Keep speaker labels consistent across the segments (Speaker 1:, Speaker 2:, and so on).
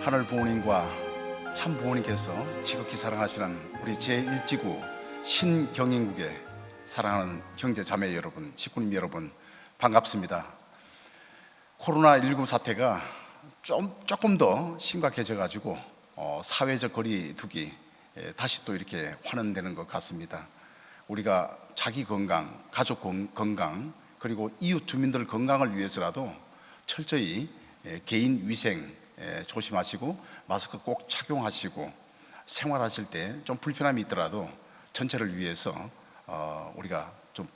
Speaker 1: 하늘 부모님과 참 부모님께서 지극히 사랑하시는 우리 제1지구 신경인국의 사랑하는 형제 자매 여러분, 식구님 여러분, 반갑습니다. 코로나19 사태가 조금 더 심각해져 가지고 사회적 거리두기 다시 또 이렇게 환원되는 것 같습니다. 우리가 자기 건강, 가족 건강, 그리고 이웃 주민들 건강을 위해서라도 철저히 개인 위생 조심하시고 마스크 꼭 착용하시고 생활하실 때 좀 불편함이 있더라도 전체를 위해서 우리가 좀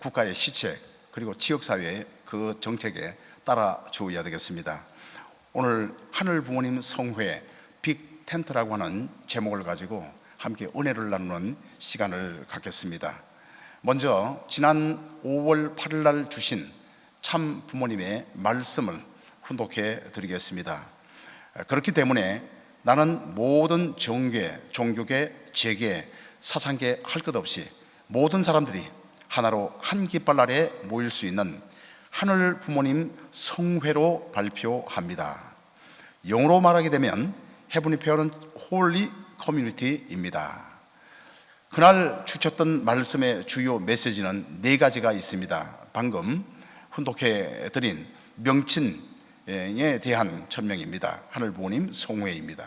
Speaker 1: 국가의 시책 그리고 지역사회의 그 정책에 따라 주어야 되겠습니다. 오늘 하늘 부모님 성회 빅 텐트라고 하는 제목을 가지고 함께 은혜를 나누는 시간을 갖겠습니다. 먼저 지난 5월 8일 날 주신 참 부모님의 말씀을 훈독해 드리겠습니다. 그렇기 때문에 나는 모든 정계, 종교계, 재계, 사상계 할 것 없이 모든 사람들이 하나로 한 깃발 아래 모일 수 있는 하늘 부모님 성회로 발표합니다. 영어로 말하게 되면 Heavenly Parent Holy Community입니다. 그날 주셨던 말씀의 주요 메시지는 4가지가 있습니다. 방금 훈독해 드린 명칭에 대한 천명입니다. 하늘 부모님 성회입니다.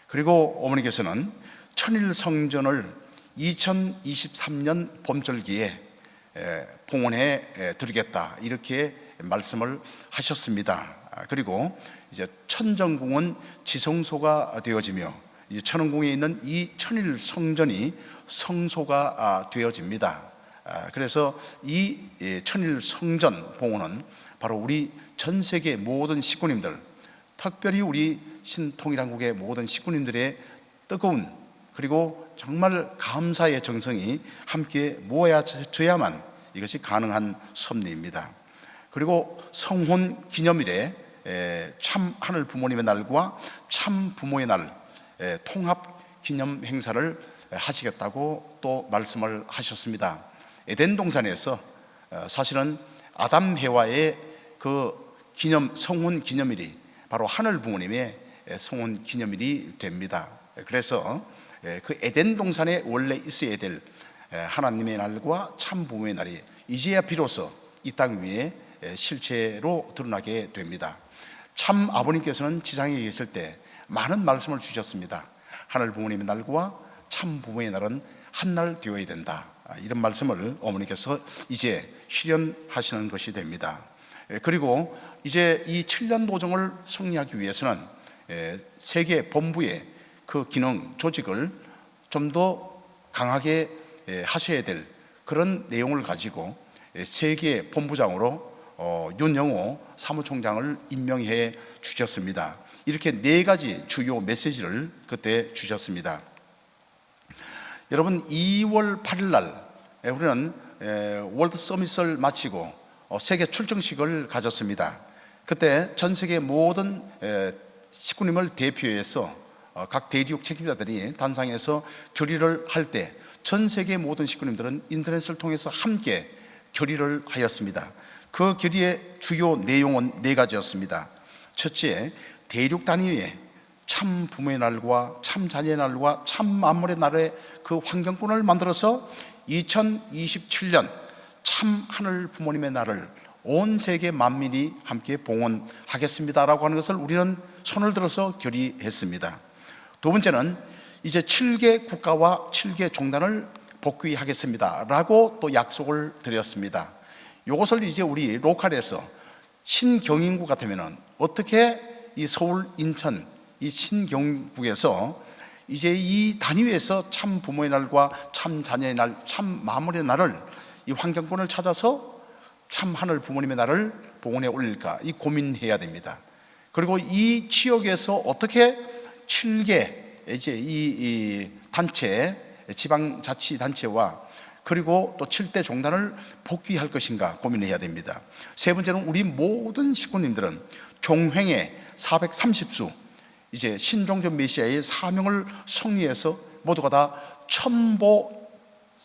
Speaker 1: 그리고 어머니께서는 천일 성전을 2023년 봄절기에 봉헌해 드리겠다 이렇게 말씀을 하셨습니다. 그리고 이제 천정궁은 지성소가 되어지며 이제 천원궁에 있는 이 천일 성전이 성소가 되어집니다. 그래서 이 천일 성전 봉헌은 바로 우리 전 세계 모든 식구님들, 특별히 우리 신통일한국의 모든 식구님들의 뜨거운 그리고 정말 감사의 정성이 함께 모아져야만 이것이 가능한 섭리입니다. 그리고 성혼 기념일에 참 하늘 부모님의 날과 참 부모의 날 통합 기념 행사를 하시겠다고 또 말씀을 하셨습니다. 에덴 동산에서 사실은 아담 해와의 그 성혼 기념일이 바로 하늘 부모님의 성혼 기념일이 됩니다. 그래서 그 에덴 동산에 원래 있어야 될 하나님의 날과 참 부모의 날이 이제야 비로소 이 땅 위에 실체로 드러나게 됩니다. 참 아버님께서는 지상에 계실 때 많은 말씀을 주셨습니다. 하늘 부모님의 날과 참 부모의 날은 한 날 되어야 된다. 이런 말씀을 어머니께서 이제 실현하시는 것이 됩니다. 그리고 이제 이 7년 도정을 승리하기 위해서는 세계 본부의 그 기능, 조직을 좀 더 강하게 하셔야 될 그런 내용을 가지고 세계 본부장으로 윤영호 사무총장을 임명해 주셨습니다. 이렇게 4가지 주요 메시지를 그때 주셨습니다. 여러분 2월 8일 날 우리는 월드 서밋을 마치고 세계 출정식을 가졌습니다. 그때 전 세계 모든 식구님을 대표해서 각 대륙 책임자들이 단상에서 결의를 할 때 전 세계 모든 식구님들은 인터넷을 통해서 함께 결의를 하였습니다. 그 결의의 주요 내용은 4가지였습니다. 첫째, 대륙 단위의 참 부모의 날과 참 자녀의 날과 참 만물의 날의 그 환경권을 만들어서 2027년 참 하늘 부모님의 날을 온 세계 만민이 함께 봉헌하겠습니다라고 하는 것을 우리는 손을 들어서 결의했습니다. 두 번째는 이제 7개 국가와 7개 종단을 복귀하겠습니다라고 또 약속을 드렸습니다. 이것을 이제 우리 로컬에서 신경인국 같으면 어떻게 이 서울, 인천, 이 신경국에서 이제 이 단위에서 참 부모의 날과 참 자녀의 날, 참 마무리의 날을 이 환경권을 찾아서 참 하늘 부모님의 날을 봉헌해 올릴까 이 고민해야 됩니다. 그리고 이 지역에서 어떻게 7개 이제 이 단체, 지방자치단체와 그리고 또 7대 종단을 복귀할 것인가 고민해야 됩니다. 세 번째는 우리 모든 식구님들은 종횡의 430수 이제 신종전 메시아의 사명을 성리해서 모두가 다 천보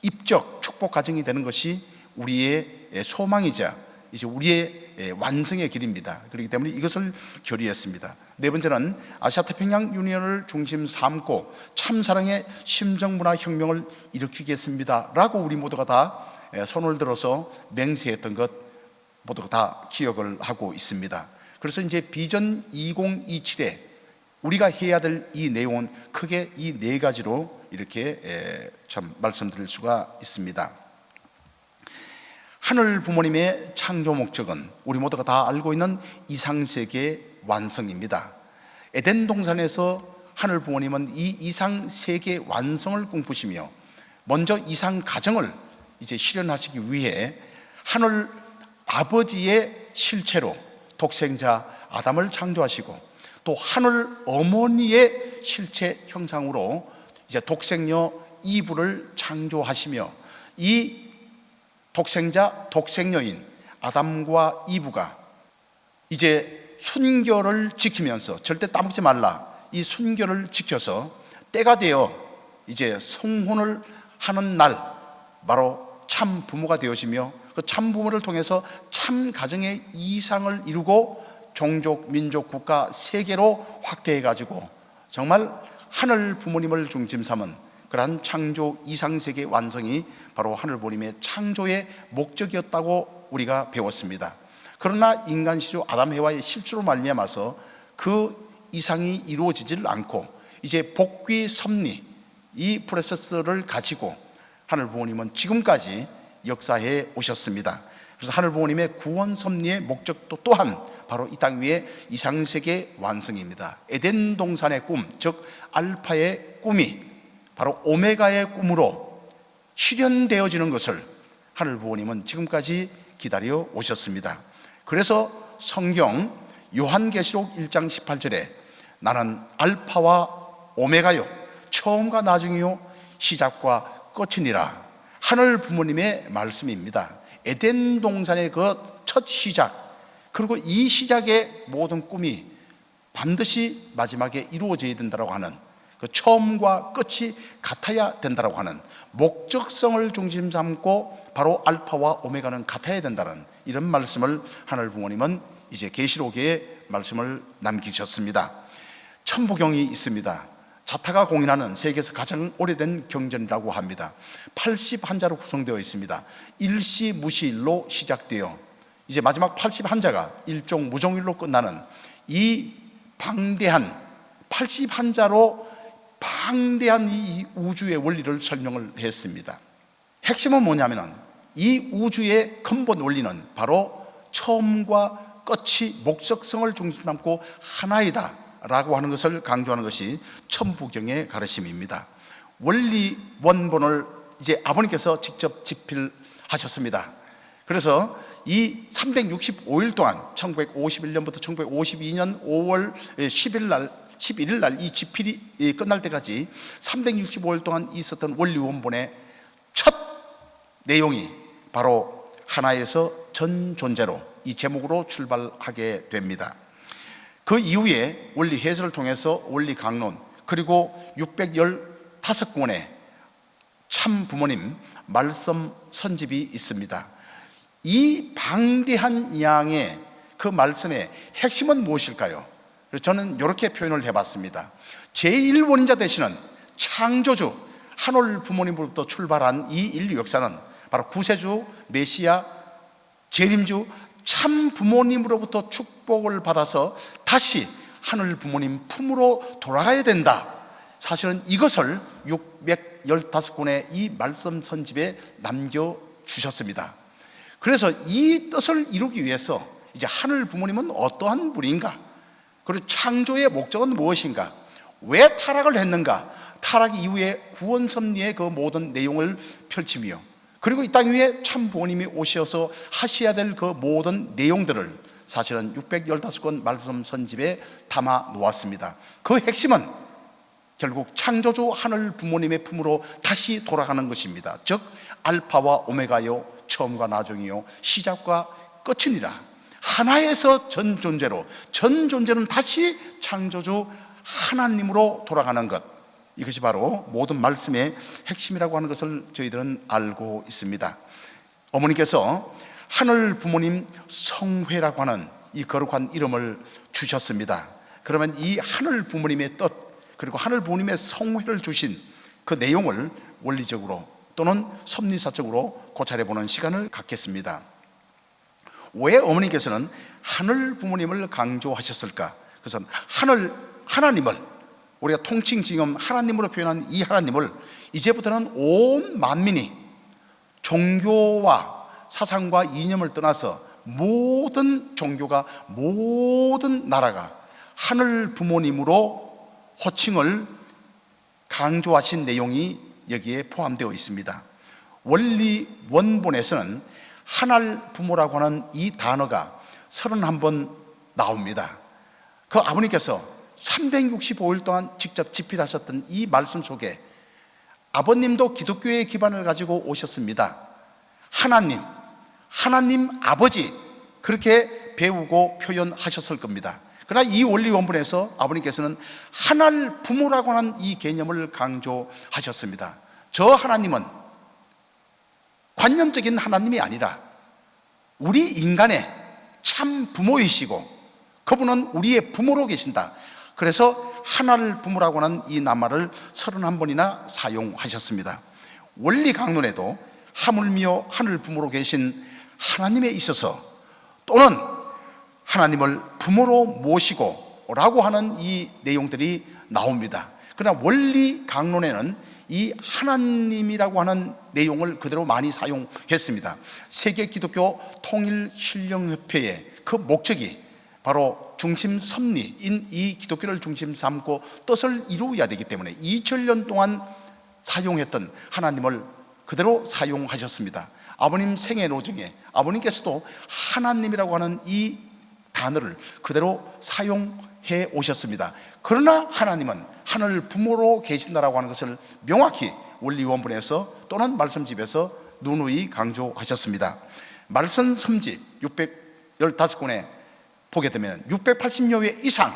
Speaker 1: 입적 축복 가정이 되는 것이 우리의 소망이자 이제 우리의 완성의 길입니다. 그렇기 때문에 이것을 결의했습니다. 네 번째는 아시아태평양 유니언을 중심 삼고 참사랑의 심정문화혁명을 일으키겠습니다 라고 우리 모두가 다 손을 들어서 맹세했던 것 모두가 다 기억을 하고 있습니다. 그래서 이제 비전 2027에 우리가 해야 될 이 내용은 크게 이 네 가지로 이렇게 참 말씀드릴 수가 있습니다. 하늘 부모님의 창조 목적은 우리 모두가 다 알고 있는 이상세계 완성입니다. 에덴 동산에서 하늘 부모님은 이 이상세계 완성을 꿈꾸시며 먼저 이상 가정을 이제 실현하시기 위해 하늘 아버지의 실체로 독생자 아담을 창조하시고 또 하늘 어머니의 실체 형상으로 이제 독생녀 이브를 창조하시며 이 독생자 독생녀인 아담과 이브가 이제 순결을 지키면서 절대 따먹지 말라 이 순결을 지켜서 때가 되어 이제 성혼을 하는 날 바로 참 부모가 되어지며 그 참 부모를 통해서 참 가정의 이상을 이루고 종족, 민족, 국가, 세계로 확대해 가지고 정말 하늘 부모님을 중심 삼은 그러한 창조 이상세계 완성이 바로 하늘 부모님의 창조의 목적이었다고 우리가 배웠습니다. 그러나 인간 시조 아담 해와의 실수로 말미암아서 그 이상이 이루어지질 않고 이제 복귀 섭리 이 프로세스를 가지고 하늘 부모님은 지금까지 역사해 오셨습니다. 그래서 하늘 부모님의 구원 섭리의 목적도 또한 바로 이 땅 위의 이상세계 완성입니다. 에덴 동산의 꿈, 즉 알파의 꿈이 바로 오메가의 꿈으로 실현되어지는 것을 하늘 부모님은 지금까지 기다려 오셨습니다. 그래서 성경 요한계시록 1장 18절에 나는 알파와 오메가요 처음과 나중이요 시작과 끝이니라 하늘 부모님의 말씀입니다. 에덴 동산의 그 첫 시작 그리고 이 시작의 모든 꿈이 반드시 마지막에 이루어져야 된다고 하는 그 처음과 끝이 같아야 된다고 하는 목적성을 중심 삼고 바로 알파와 오메가는 같아야 된다는 이런 말씀을 하늘 부모님은 이제 계시록에 말씀을 남기셨습니다. 천부경이 있습니다. 자타가 공인하는 세계에서 가장 오래된 경전이라고 합니다. 80한자로 구성되어 있습니다. 일시무시일로 시작되어 이제 마지막 80한자가 일종 무종일로 끝나는 이 방대한 80한자로 방대한 이 우주의 원리를 설명을 했습니다. 핵심은 뭐냐면은 이 우주의 근본 원리는 바로 처음과 끝이 목적성을 중심 삼고 하나이다 라고 하는 것을 강조하는 것이 천부경의 가르침입니다. 원리 원본을 이제 아버님께서 직접 집필하셨습니다. 그래서 이 365일 동안 1951년부터 1952년 5월 11일 날 이 집필이 끝날 때까지 365일 동안 있었던 원리 원본의 첫 내용이 바로 하나에서 전 존재로 이 제목으로 출발하게 됩니다. 그 이후에 원리 해설을 통해서 원리 강론 그리고 615권의 참 부모님 말씀 선집이 있습니다. 이 방대한 양의 그 말씀의 핵심은 무엇일까요? 저는 이렇게 표현을 해봤습니다. 제1원인자 되시는 창조주 하늘 부모님으로부터 출발한 이 인류 역사는 바로 구세주 메시아 재림주 참 부모님으로부터 축복을 받아서 다시 하늘 부모님 품으로 돌아가야 된다. 사실은 이것을 615권의 이 말씀 선집에 남겨주셨습니다. 그래서 이 뜻을 이루기 위해서 이제 하늘 부모님은 어떠한 분인가? 그리고 창조의 목적은 무엇인가? 왜 타락을 했는가? 타락 이후에 구원 섭리의 그 모든 내용을 펼치며 그리고 이 땅 위에 참 부모님이 오셔서 하셔야 될 그 모든 내용들을 사실은 615권 말씀 선집에 담아 놓았습니다. 그 핵심은 결국 창조주 하늘 부모님의 품으로 다시 돌아가는 것입니다. 즉 알파와 오메가요 처음과 나중이요 시작과 끝이니라. 하나에서 전 존재로 전 존재는 다시 창조주 하나님으로 돌아가는 것, 이것이 바로 모든 말씀의 핵심이라고 하는 것을 저희들은 알고 있습니다. 어머니께서 하늘 부모님 성회라고 하는 이 거룩한 이름을 주셨습니다. 그러면 이 하늘 부모님의 뜻, 그리고 하늘 부모님의 성회를 주신 그 내용을 원리적으로 또는 섭리사적으로 고찰해보는 시간을 갖겠습니다. 왜 어머니께서는 하늘 부모님을 강조하셨을까? 그것은 하나님을, 우리가 통칭 지금 하나님으로 표현하는 이 하나님을 이제부터는 온 만민이 종교와 사상과 이념을 떠나서 모든 종교가, 모든 나라가 하늘 부모님으로 호칭을 강조하신 내용이 여기에 포함되어 있습니다. 원리 원본에서는 하늘 부모라고 하는 이 단어가 31번 나옵니다. 그 아버님께서 365일 동안 직접 집필하셨던 이 말씀 속에 아버님도 기독교의 기반을 가지고 오셨습니다. 하나님 아버지, 그렇게 배우고 표현하셨을 겁니다. 그러나 이 원리 원본에서 아버님께서는 하늘 부모라고 하는 이 개념을 강조하셨습니다. 저 하나님은 관념적인 하나님이 아니라 우리 인간의 참 부모이시고 그분은 우리의 부모로 계신다. 그래서 하늘 부모라고 하는 이 낱말을 31번이나 사용하셨습니다. 원리 강론에도 하물며 하늘 부모로 계신 하나님에 있어서 또는 하나님을 부모로 모시고 라고 하는 이 내용들이 나옵니다. 그러나 원리 강론에는 이 하나님이라고 하는 내용을 그대로 많이 사용했습니다. 세계 기독교 통일 신령협회의 그 목적이 바로 중심 섭리인 이 기독교를 중심 삼고 뜻을 이루어야 되기 때문에 2000년 동안 사용했던 하나님을 그대로 사용하셨습니다. 아버님 생애 로정에 아버님께서도 하나님이라고 하는 이 단어를 그대로 사용해 오셨습니다. 그러나 하나님은 하늘 부모로 계신다라고 하는 것을 명확히 원리 원본에서 또는 말씀집에서 누누이 강조하셨습니다. 말씀 섬집 615권에 보게 되면 680여 회 이상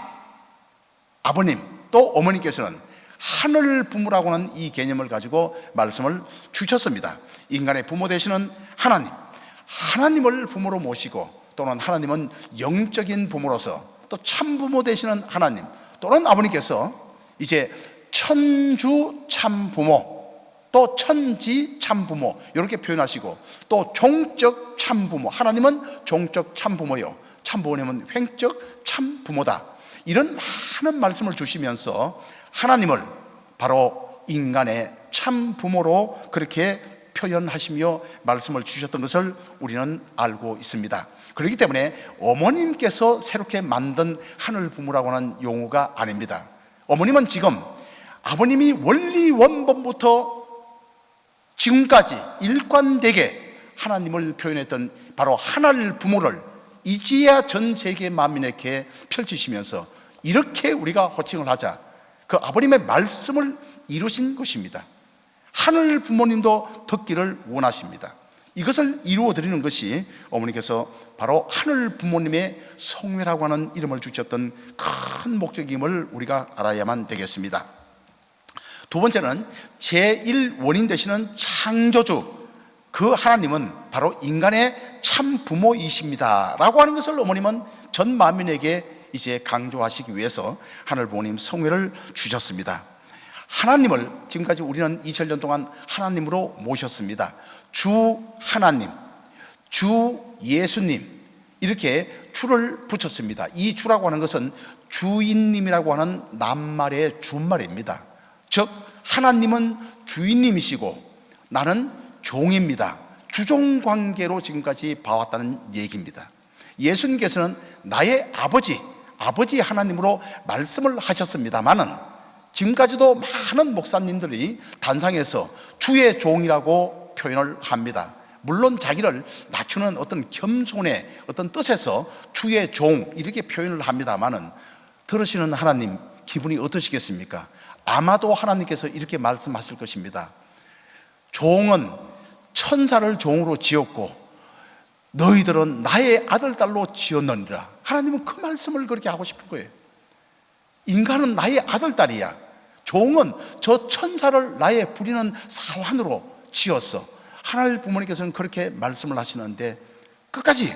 Speaker 1: 아버님 또 어머니께서는 하늘 부모라고 하는 이 개념을 가지고 말씀을 주셨습니다. 인간의 부모 되시는 하나님을 부모로 모시고 또는 하나님은 영적인 부모로서 또 참부모 되시는 하나님 또는 아버님께서 이제 천주 참부모 또 천지 참부모 이렇게 표현하시고 또 종적 참부모, 하나님은 종적 참부모요 참부모님은 횡적 참부모다. 이런 많은 말씀을 주시면서 하나님을 바로 인간의 참부모로 그렇게 표현하시며 말씀을 주셨던 것을 우리는 알고 있습니다. 그렇기 때문에 어머님께서 새롭게 만든 하늘 부모라고 하는 용어가 아닙니다. 어머님은 지금 아버님이 원리 원본부터 지금까지 일관되게 하나님을 표현했던 바로 하늘 부모를 이제야 전 세계 만민에게 펼치시면서 이렇게 우리가 호칭을 하자, 그 아버님의 말씀을 이루신 것입니다. 하늘 부모님도 듣기를 원하십니다. 이것을 이루어 드리는 것이 어머니께서 바로 하늘 부모님의 성회라고 하는 이름을 주셨던 큰 목적임을 우리가 알아야만 되겠습니다. 두 번째는 제1원인 되시는 창조주, 그 하나님은 바로 인간의 참 부모이십니다 라고 하는 것을 어머님은 전 만민에게 이제 강조하시기 위해서 하늘 부모님 성회를 주셨습니다. 하나님을 지금까지 우리는 2000년 동안 하나님으로 모셨습니다. 주 하나님, 주 예수님, 이렇게 주를 붙였습니다. 이 주라고 하는 것은 주인님이라고 하는 낱말의 준말입니다. 즉 하나님은 주인님이시고 나는 종입니다. 주종관계로 지금까지 봐왔다는 얘기입니다. 예수님께서는 나의 아버지 하나님으로 말씀을 하셨습니다마는 지금까지도 많은 목사님들이 단상에서 주의 종이라고 표현을 합니다. 물론 자기를 낮추는 어떤 겸손의 어떤 뜻에서 주의 종 이렇게 표현을 합니다마는 들으시는 하나님 기분이 어떠시겠습니까? 아마도 하나님께서 이렇게 말씀하실 것입니다. 종은 천사를 종으로 지었고 너희들은 나의 아들 딸로 지었느니라. 하나님은 그 말씀을 그렇게 하고 싶은 거예요. 인간은 나의 아들 딸이야. 종은 저 천사를 나의 부리는 사환으로 지었어. 하늘 부모님께서는 그렇게 말씀을 하시는데 끝까지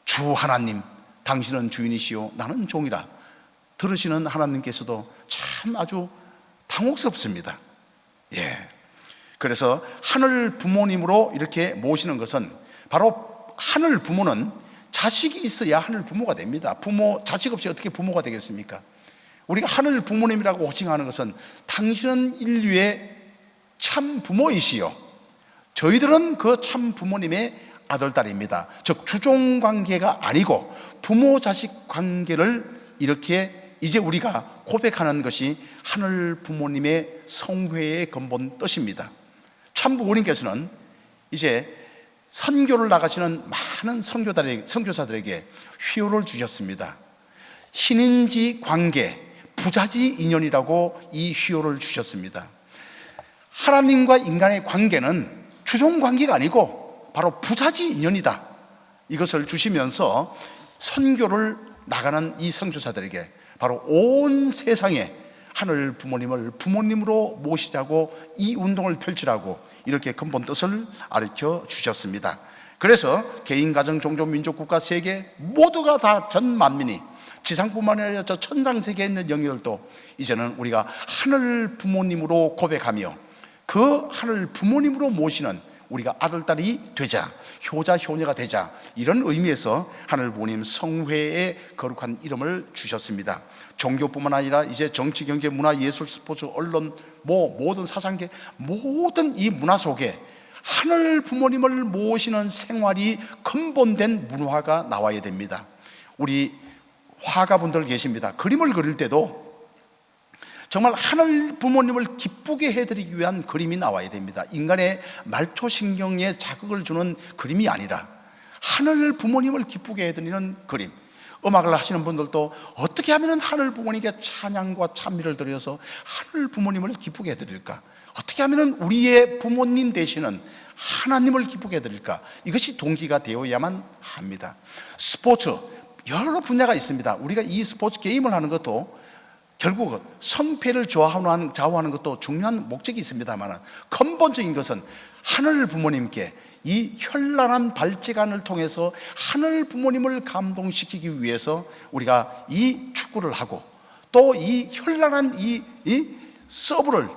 Speaker 1: 주 하나님, 당신은 주인이시요 나는 종이라 들으시는 하나님께서도 참 아주 당혹스럽습니다. 그래서 하늘 부모님으로 이렇게 모시는 것은 바로 하늘 부모는 자식이 있어야 하늘 부모가 됩니다. 자식 없이 어떻게 부모가 되겠습니까? 우리가 하늘 부모님이라고 호칭하는 것은 당신은 인류의 참 부모이시요 저희들은 그 참 부모님의 아들, 딸입니다. 즉 주종 관계가 아니고 부모 자식 관계를 이렇게 이제 우리가 고백하는 것이 하늘 부모님의 성회의 근본 뜻입니다. 참 부모님께서는 이제 선교를 나가시는 많은 선교사들에게 휘호를 주셨습니다. 신인지 관계, 부자지 인연이라고 이 휘호를 주셨습니다. 하나님과 인간의 관계는 주종 관계가 아니고 바로 부자지 인연이다, 이것을 주시면서 선교를 나가는 이 선교사들에게 바로 온 세상에 하늘 부모님을 부모님으로 모시자고 이 운동을 펼치라고 이렇게 근본 뜻을 가르쳐 주셨습니다. 그래서 개인, 가정, 종교, 민족, 국가, 세계 모두가 다 전 만민이 지상뿐만 아니라 저 천상세계에 있는 영역들도 이제는 우리가 하늘 부모님으로 고백하며 그 하늘 부모님으로 모시는 우리가 아들, 딸이 되자, 효자, 효녀가 되자, 이런 의미에서 하늘 부모님 성회의 거룩한 이름을 주셨습니다. 종교뿐만 아니라 이제 정치, 경제, 문화, 예술, 스포츠, 언론, 모든 사상계, 모든 이 문화 속에 하늘 부모님을 모시는 생활이 근본된 문화가 나와야 됩니다. 우리 화가분들 계십니다. 그림을 그릴 때도 정말 하늘 부모님을 기쁘게 해드리기 위한 그림이 나와야 됩니다. 인간의 말초신경에 자극을 주는 그림이 아니라 하늘 부모님을 기쁘게 해드리는 그림. 음악을 하시는 분들도 어떻게 하면 하늘 부모님께 찬양과 찬미를 드려서 하늘 부모님을 기쁘게 해드릴까? 어떻게 하면 우리의 부모님 되시는 하나님을 기쁘게 해드릴까? 이것이 동기가 되어야만 합니다. 스포츠, 여러 분야가 있습니다. 우리가 이 스포츠 게임을 하는 것도 결국은 성패를 좌우하는 것도 중요한 목적이 있습니다만 근본적인 것은 하늘 부모님께 이 현란한 발재간을 통해서 하늘 부모님을 감동시키기 위해서 우리가 이 축구를 하고 또 이 현란한 이 서브를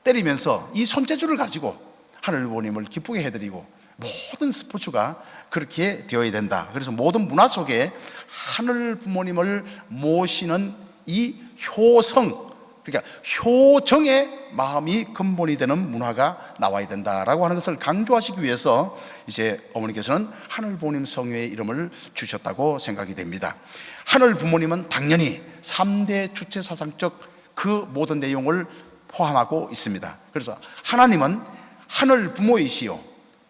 Speaker 1: 때리면서 이 손재주를 가지고 하늘 부모님을 기쁘게 해드리고, 모든 스포츠가 그렇게 되어야 된다. 그래서 모든 문화 속에 하늘 부모님을 모시는 이 효성, 그러니까 효정의 마음이 근본이 되는 문화가 나와야 된다라고 하는 것을 강조하시기 위해서 이제 어머니께서는 하늘 부모님 성회의 이름을 주셨다고 생각이 됩니다. 하늘 부모님은 당연히 3대 주체 사상적 그 모든 내용을 포함하고 있습니다. 그래서 하나님은 하늘 부모이시요,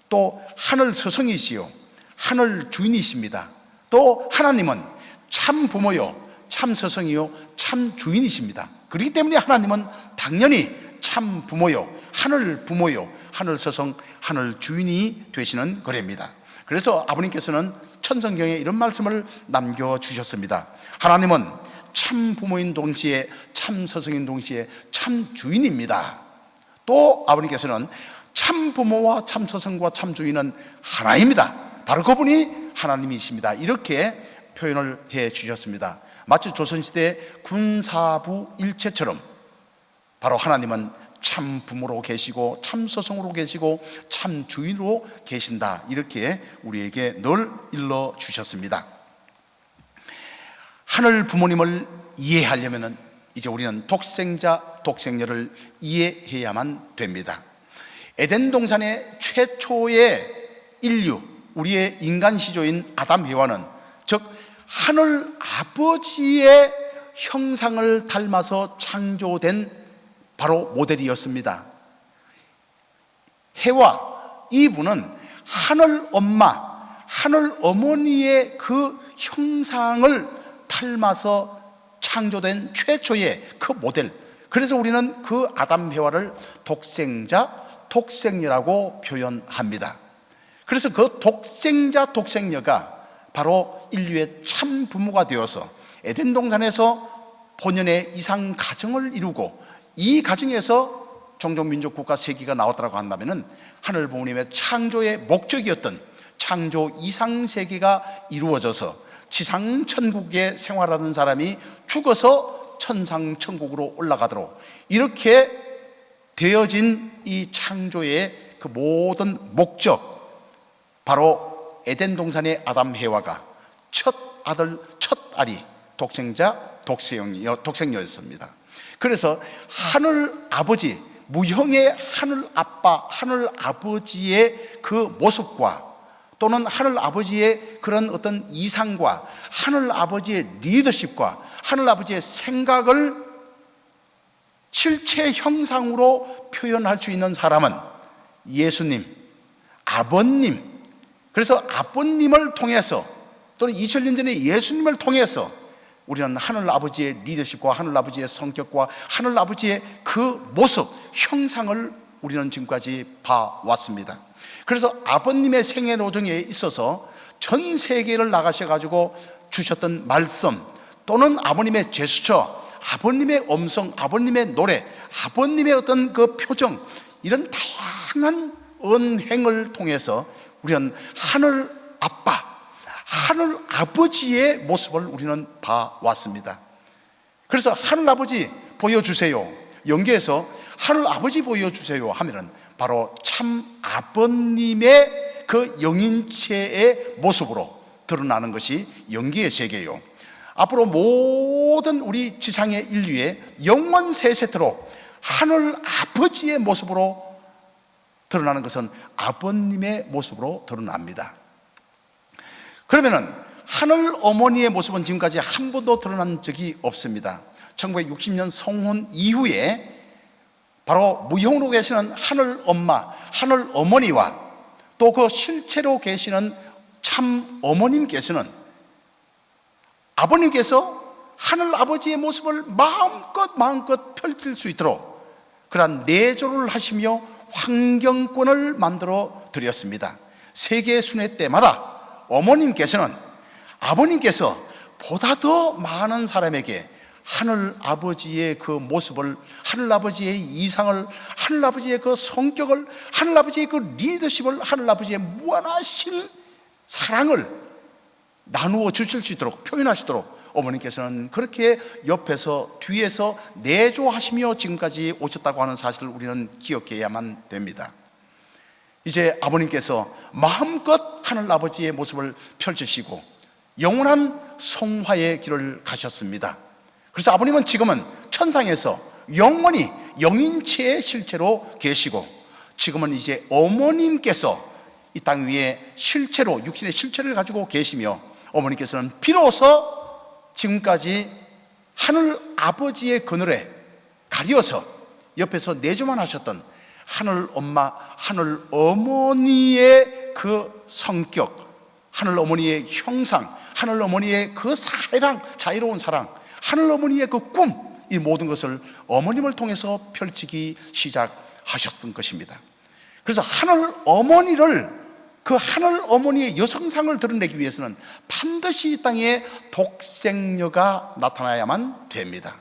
Speaker 1: 또 하늘 스승이시요, 하늘 주인이십니다. 또 하나님은 참 부모요, 참 스승이요, 참 주인이십니다. 그렇기 때문에 하나님은 당연히 참 부모요, 하늘 부모요, 하늘 스승, 하늘 주인이 되시는 거랍니다. 그래서 아버님께서는 천성경에 이런 말씀을 남겨주셨습니다. 하나님은 참 부모인 동시에 참 스승인 동시에 참 주인입니다. 또 아버님께서는 참 부모와 참 스승과 참 주인은 하나입니다. 바로 그분이 하나님이십니다. 이렇게 표현을 해 주셨습니다. 마치 조선시대 군사부 일체처럼 바로 하나님은 참 부모로 계시고 참 스승으로 계시고 참 주인으로 계신다, 이렇게 우리에게 늘 일러 주셨습니다. 하늘 부모님을 이해하려면 이제 우리는 독생자 독생녀를 이해해야만 됩니다. 에덴 동산의 최초의 인류, 우리의 인간 시조인 아담 해와는 즉 하늘 아버지의 형상을 닮아서 창조된 바로 모델이었습니다. 해와 이브는 하늘 엄마, 하늘 어머니의 그 형상을 닮아서 창조된 최초의 그 모델. 그래서 우리는 그 아담 해와를 독생자 독생녀라고 표현합니다. 그래서 그 독생자 독생녀가 바로 인류의 참 부모가 되어서 에덴 동산에서 본연의 이상 가정을 이루고, 이 가정에서 종족 민족 국가 세계가 나왔다고 한다면은 하늘 부모님의 창조의 목적이었던 창조 이상 세계가 이루어져서 지상 천국에 생활하는 사람이 죽어서 천상 천국으로 올라가도록 이렇게 되어진 이 창조의 그 모든 목적, 바로 에덴 동산의 아담 해와가 첫 아들 첫 알이 독생녀였습니다. 그래서 하늘 아버지, 무형의 하늘 아빠, 하늘 아버지의 그 모습과 또는 하늘 아버지의 그런 어떤 이상과 하늘 아버지의 리더십과 하늘 아버지의 생각을 실체 형상으로 표현할 수 있는 사람은 예수님, 아버님. 그래서 아버님을 통해서 또는 2000년 전에 예수님을 통해서 우리는 하늘 아버지의 리더십과 하늘 아버지의 성격과 하늘 아버지의 그 모습, 형상을 우리는 지금까지 봐왔습니다. 그래서 아버님의 생애 노정에 있어서 전 세계를 나가셔가지고 주셨던 말씀, 또는 아버님의 제스처, 아버님의 음성, 아버님의 노래, 아버님의 어떤 그 표정, 이런 다양한 언행을 통해서 우리는 하늘 아빠, 하늘 아버지의 모습을 우리는 봐왔습니다. 그래서 하늘 아버지 보여주세요, 연계해서 하늘 아버지 보여주세요 하면은 바로 참 아버님의 그 영인체의 모습으로 드러나는 것이 연기의 세계요. 앞으로 모든 우리 지상의 인류의 영원 세세토록 하늘 아버지의 모습으로 드러나는 것은 아버님의 모습으로 드러납니다. 그러면은 하늘 어머니의 모습은 지금까지 한 번도 드러난 적이 없습니다. 1960년 성혼 이후에 바로 무형으로 계시는 하늘 엄마, 하늘 어머니와 또 그 실체로 계시는 참 어머님께서는 아버님께서 하늘 아버지의 모습을 마음껏 펼칠 수 있도록 그러한 내조를 하시며 환경권을 만들어 드렸습니다. 세계 순회 때마다 어머님께서는 아버님께서 보다 더 많은 사람에게 하늘 아버지의 그 모습을, 하늘 아버지의 이상을, 하늘 아버지의 그 성격을, 하늘 아버지의 그 리더십을, 하늘 아버지의 무한하신 사랑을 나누어 주실 수 있도록, 표현하시도록 어머니께서는 그렇게 옆에서 뒤에서 내조하시며 지금까지 오셨다고 하는 사실을 우리는 기억해야만 됩니다. 이제 아버님께서 마음껏 하늘 아버지의 모습을 펼치시고 영원한 성화의 길을 가셨습니다. 그래서 아버님은 지금은 천상에서 영원히 영인체의 실체로 계시고, 지금은 이제 어머님께서 이 땅 위에 실체로, 육신의 실체를 가지고 계시며, 어머니께서는 비로소 지금까지 하늘 아버지의 그늘에 가려서 옆에서 내조만 하셨던 하늘 엄마, 하늘 어머니의 그 성격, 하늘 어머니의 형상, 하늘 어머니의 그 사랑, 자유로운 사랑, 하늘 어머니의 그 꿈, 이 모든 것을 어머님을 통해서 펼치기 시작하셨던 것입니다. 그래서 하늘 어머니를, 그 하늘 어머니의 여성상을 드러내기 위해서는 반드시 이 땅에 독생녀가 나타나야만 됩니다.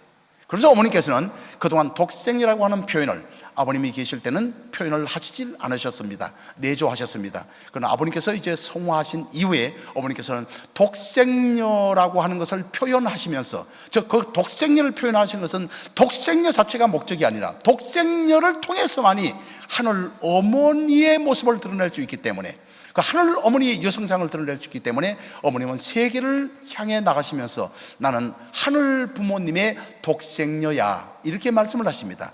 Speaker 1: 그래서 어머니께서는 그동안 독생녀라고 하는 표현을 아버님이 계실 때는 표현을 하시질 않으셨습니다. 내조하셨습니다. 그러나 아버님께서 이제 성화하신 이후에 어머니께서는 독생녀라고 하는 것을 표현하시면서, 그 독생녀를 표현하신 것은 독생녀 자체가 목적이 아니라 독생녀를 통해서만이 하늘 어머니의 모습을 드러낼 수 있기 때문에, 그 하늘 어머니의 여성상을 드러낼 수 있기 때문에 어머님은 세계를 향해 나가시면서 나는 하늘 부모님의 독생녀야, 이렇게 말씀을 하십니다.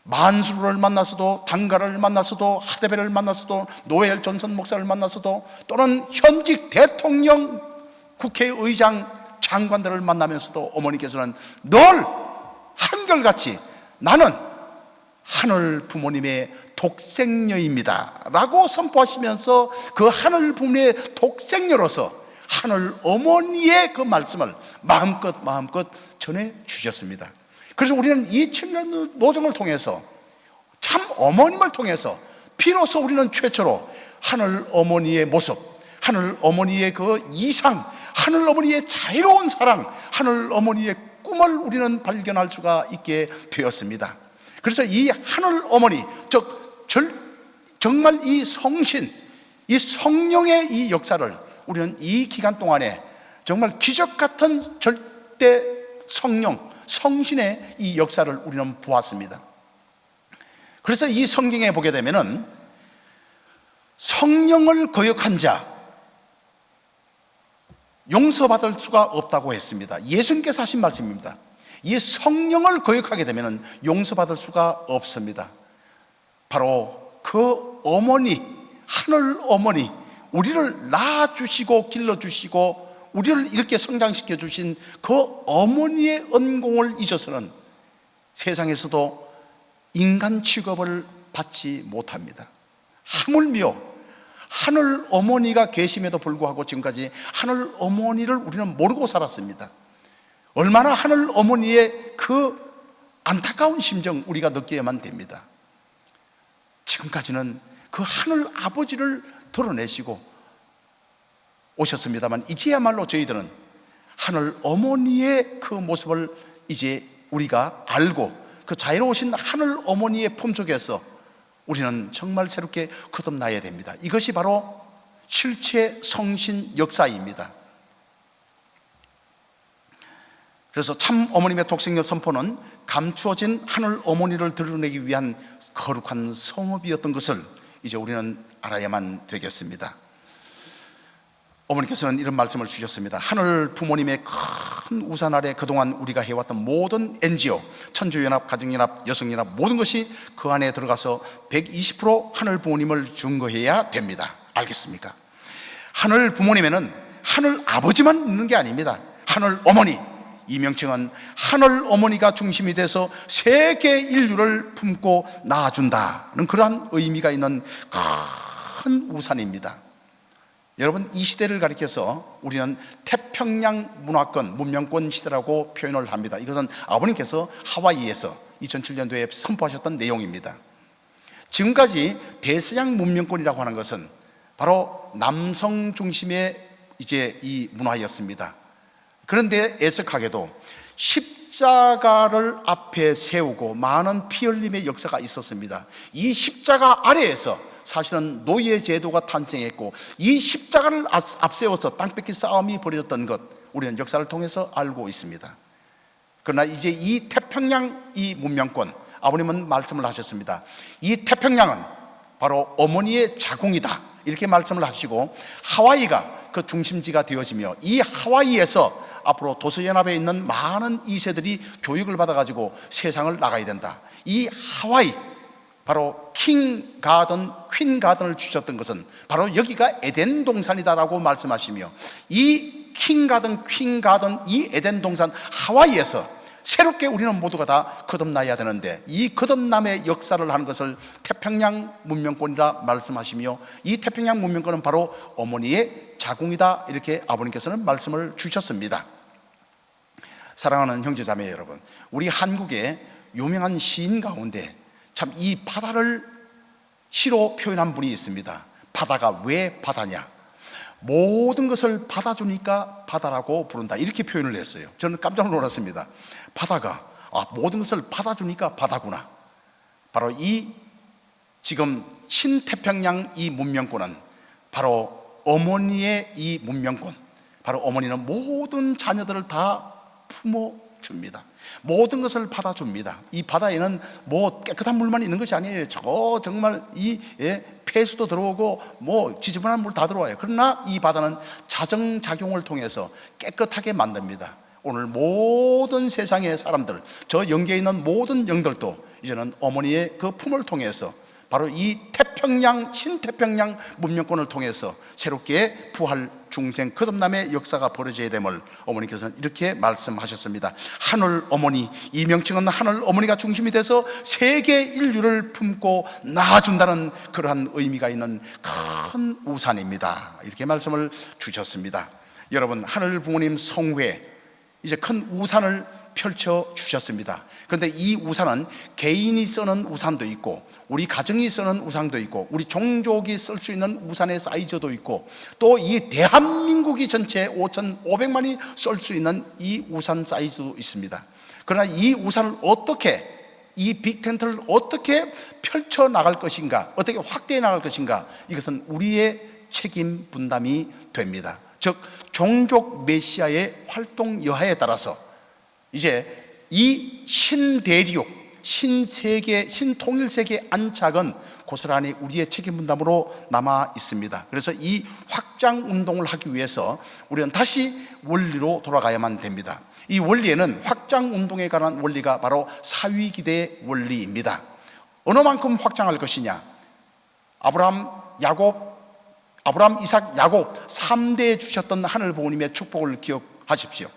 Speaker 1: 만수르를 만났어도, 단가를 만났어도, 하데베를 만났어도, 노엘 존슨 목사를 만났어도, 또는 현직 대통령, 국회의장, 장관들을 만나면서도 어머니께서는 늘 한결같이 나는 하늘 부모님의 독생녀입니다 라고 선포하시면서 그 하늘 부모님의 독생녀로서 하늘 어머니의 그 말씀을 마음껏 전해 주셨습니다. 그래서 우리는 이 칠년 노정을 통해서, 참 어머님을 통해서 비로소 우리는 최초로 하늘 어머니의 모습, 하늘 어머니의 그 이상, 하늘 어머니의 자유로운 사랑, 하늘 어머니의 꿈을 우리는 발견할 수가 있게 되었습니다. 그래서 이 하늘 어머니, 즉 정말 이 성신, 이 성령의 이 역사를 우리는 이 기간 동안에 정말 기적 같은 절대 성령, 성신의 이 역사를 우리는 보았습니다. 그래서 이 성경에 보게 되면은 성령을 거역한 자 용서받을 수가 없다고 했습니다. 예수님께서 하신 말씀입니다. 이 성령을 거역하게 되면은 용서받을 수가 없습니다. 바로 그 어머니, 하늘 어머니, 우리를 낳아주시고 길러주시고 우리를 이렇게 성장시켜 주신 그 어머니의恩공을 잊어서는 세상에서도 인간 취급을 받지 못합니다. 하물며 하늘 어머니가 계심에도 불구하고 지금까지 하늘 어머니를 우리는 모르고 살았습니다. 얼마나 하늘 어머니의 그 안타까운 심정 우리가 느끼어야만 됩니다. 지금까지는 그 하늘 아버지를 드러내시고 오셨습니다만 이제야말로 저희들은 하늘 어머니의 그 모습을 이제 우리가 알고 그 자유로우신 하늘 어머니의 품속에서 우리는 정말 새롭게 거듭나야 됩니다. 이것이 바로 실체 성신 역사입니다. 그래서 참 어머님의 독생녀 선포는 감추어진 하늘 어머니를 드러내기 위한 거룩한 성업이었던 것을 이제 우리는 알아야만 되겠습니다. 어머니께서는 이런 말씀을 주셨습니다. 하늘 부모님의 큰 우산 아래 그동안 우리가 해왔던 모든 NGO, 천주연합, 가정연합, 여성연합 모든 것이 그 안에 들어가서 120% 하늘 부모님을 증거해야 됩니다. 알겠습니까? 하늘 부모님에는 하늘 아버지만 있는 게 아닙니다. 하늘 어머니, 이 명칭은 하늘 어머니가 중심이 돼서 세계 인류를 품고 낳아준다는 그러한 의미가 있는 큰 우산입니다. 여러분, 이 시대를 가리켜서 우리는 태평양 문화권, 문명권 시대라고 표현을 합니다. 이것은 아버님께서 하와이에서 2007년도에 선포하셨던 내용입니다. 지금까지 대서양 문명권이라고 하는 것은 바로 남성 중심의 이제 이 문화였습니다. 그런데 애석하게도 십자가를 앞에 세우고 많은 피 흘림의 역사가 있었습니다. 이 십자가 아래에서 사실은 노예 제도가 탄생했고 이 십자가를 앞세워서 땅 뺏기 싸움이 벌어졌던 것 우리는 역사를 통해서 알고 있습니다. 그러나 이제 이 태평양 이 문명권, 아버님은 말씀을 하셨습니다. 이 태평양은 바로 어머니의 자궁이다 이렇게 말씀을 하시고 하와이가 그 중심지가 되어지며 이 하와이에서 앞으로 도서연합에 있는 많은 2세들이 교육을 받아가지고 세상을 나가야 된다. 이 하와이 바로 킹 가든, 퀸 가든을 주셨던 것은 바로 여기가 에덴 동산이다라고 말씀하시며 이 킹 가든, 퀸 가든, 이 에덴 동산 하와이에서 새롭게 우리는 모두가 다 거듭나야 되는데 이 거듭남의 역사를 하는 것을 태평양 문명권이라 말씀하시며 이 태평양 문명권은 바로 어머니의 자궁이다 이렇게 아버님께서는 말씀을 주셨습니다. 사랑하는 형제자매 여러분, 우리 한국의 유명한 시인 가운데 참 이 바다를 시로 표현한 분이 있습니다. 바다가 왜 바다냐? 모든 것을 받아주니까 바다라고 부른다 이렇게 표현을 했어요. 저는 깜짝 놀랐습니다. 바다가 모든 것을 받아주니까 바다구나. 바로 이 지금 신태평양 이 문명권은 바로 어머니의 이 문명권, 바로 어머니는 모든 자녀들을 다 품어줍니다. 모든 것을 받아줍니다. 이 바다에는 뭐 깨끗한 물만 있는 것이 아니에요. 정말 이 폐수도 들어오고 뭐 지저분한 물 다 들어와요. 그러나 이 바다는 자정작용을 통해서 깨끗하게 만듭니다. 오늘 모든 세상의 사람들, 저 영계에 있는 모든 영들도 이제는 어머니의 그 품을 통해서 바로 이 태평양, 신태평양 문명권을 통해서 새롭게 부활, 중생, 거듭남의 역사가 벌어져야 됨을 어머니께서는 이렇게 말씀하셨습니다. 하늘 어머니, 이 명칭은 하늘 어머니가 중심이 돼서 세계 인류를 품고 낳아준다는 그러한 의미가 있는 큰 우산입니다. 이렇게 말씀을 주셨습니다. 여러분, 하늘 부모님 성회 이제 큰 우산을 펼쳐 주셨습니다. 그런데 이 우산은 개인이 쓰는 우산도 있고 우리 가정이 쓰는 우산도 있고 우리 종족이 쓸 수 있는 우산의 사이즈도 있고 또 이 대한민국이 전체 5,500만이 쓸 수 있는 이 우산 사이즈도 있습니다. 그러나 이 우산을 어떻게 이 빅텐트를 어떻게 펼쳐 나갈 것인가, 어떻게 확대해 나갈 것인가, 이것은 우리의 책임 분담이 됩니다. 즉 종족 메시아의 활동 여하에 따라서 이제 이 신대륙, 신세계, 신통일세계 안착은 고스란히 우리의 책임 분담으로 남아 있습니다. 그래서 이 확장 운동을 하기 위해서 우리는 다시 원리로 돌아가야만 됩니다. 이 원리에는 확장 운동에 관한 원리가 바로 사위기대 원리입니다. 어느 만큼 확장할 것이냐? 아브라함, 이삭, 야곱 3대에 주셨던 하늘 부모님의 축복을 기억하십시오.